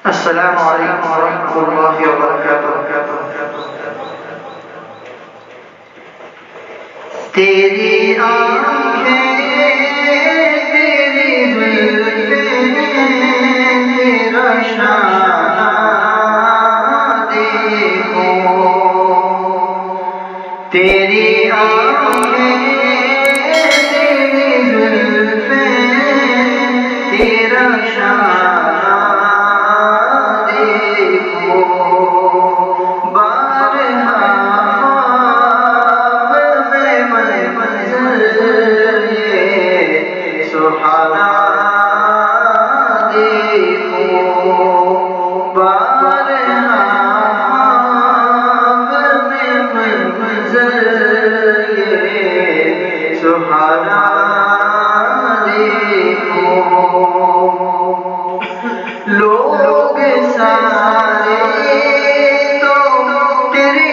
السلام علیکم ورحمۃ اللہ وبرکاتہ۔ تیری آنکھیں تیری زلفیں تیرا شانہ دیکھو، تیری آنکھیں تیری زلفیں تیرا شانہ لوگ سارے تو تیرے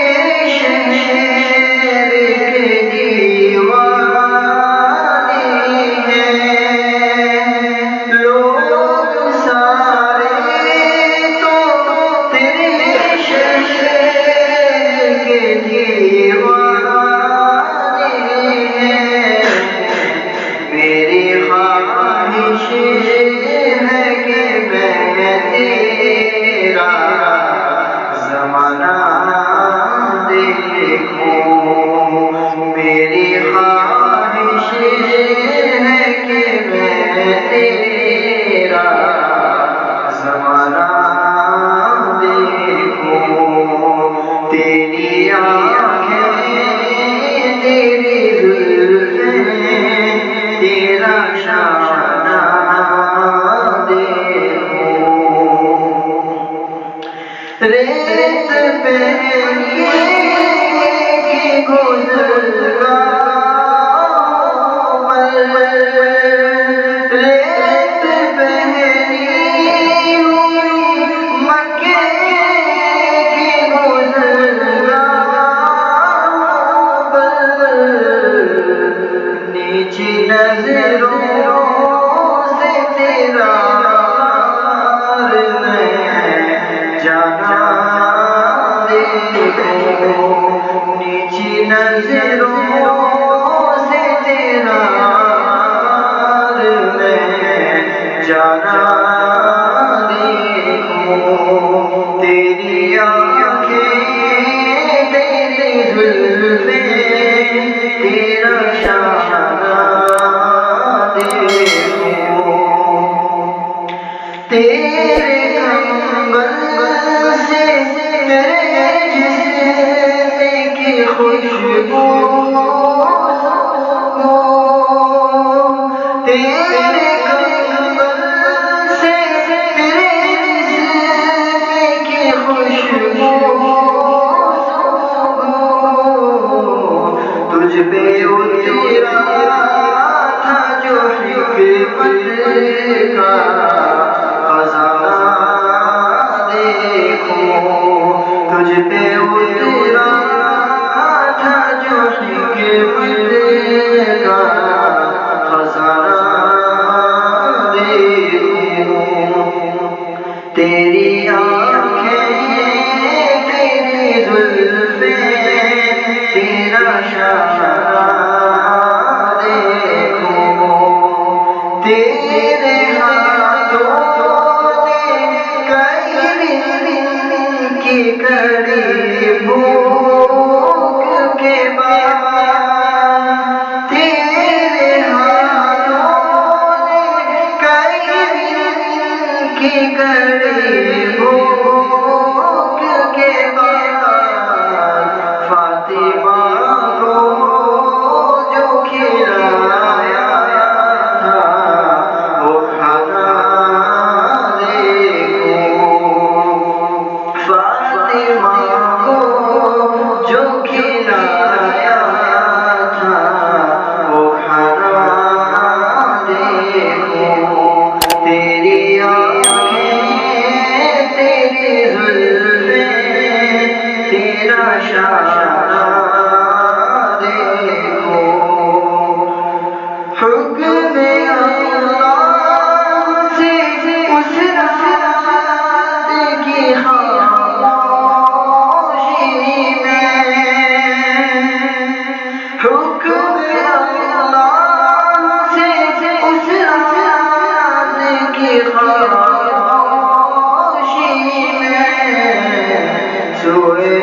شہر کے دیوانے ہیں، لوگ سارے تو تیرے شہر کے دیوانے ہیں، میری خواہش میری خواہش ہے کہ میں تیرا زمانہ دیکھوں، تیری آنکھیں تیری زلفیں تیرا شانہ دیکھوں، ریت پہ نظروں سے تیرا جانا دیکھو، نیچی نظروں سے تیرا جانا دیکھو، تیری آنکھیں تیری زلفیں تیرا شانہ دیکھو، تیرے کمبل سے تیرے جسم کی خوشبو، تیرے کمبل سے تیرے جسم کی خوشبو، تجھ پہ اترا تھا جو حکمت کا خزانہ دیکھو، تجھ پہ اترا تھا جو شانہ دیکھو حکم اللہ سے اس رات کی خاموشی میں حکم اللہ سے اس رات کی خاموشی میں سوئے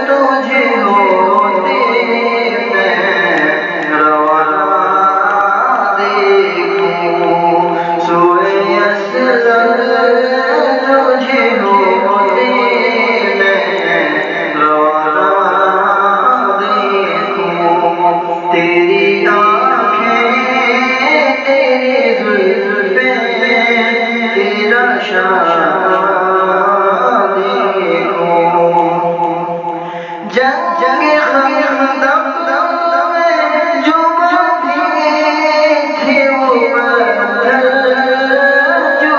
تجھے ہوتے میں روانہ دیکھوں سوئے تجھے ہوتے میں روانہ دیکھوں تیری آنکھیں تیری زلفیں تیرا شانہ جنگ خندق میں جو بندے تھے وہ پتھر جو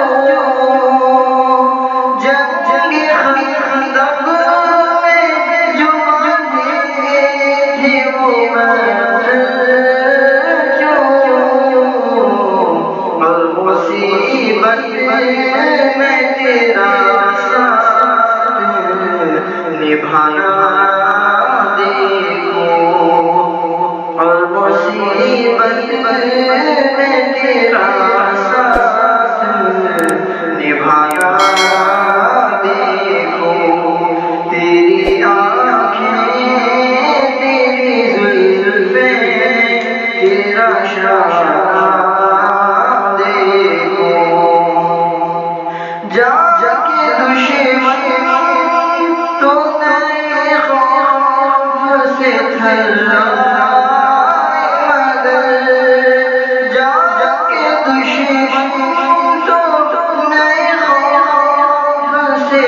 جنگ خندق میں جو بندے تھے وہ پتھر جو اور مصیبت میں تیرا ساتھ نبھانا اور مصیبت میں تیرا ساتھ نبھایا دیکھو تیری آنکھیں تیری زلفیں تیرا شانہ دیکھو جا کے دشمن تو نئے خوف سے جا کے دشمن تو نئے خوف سے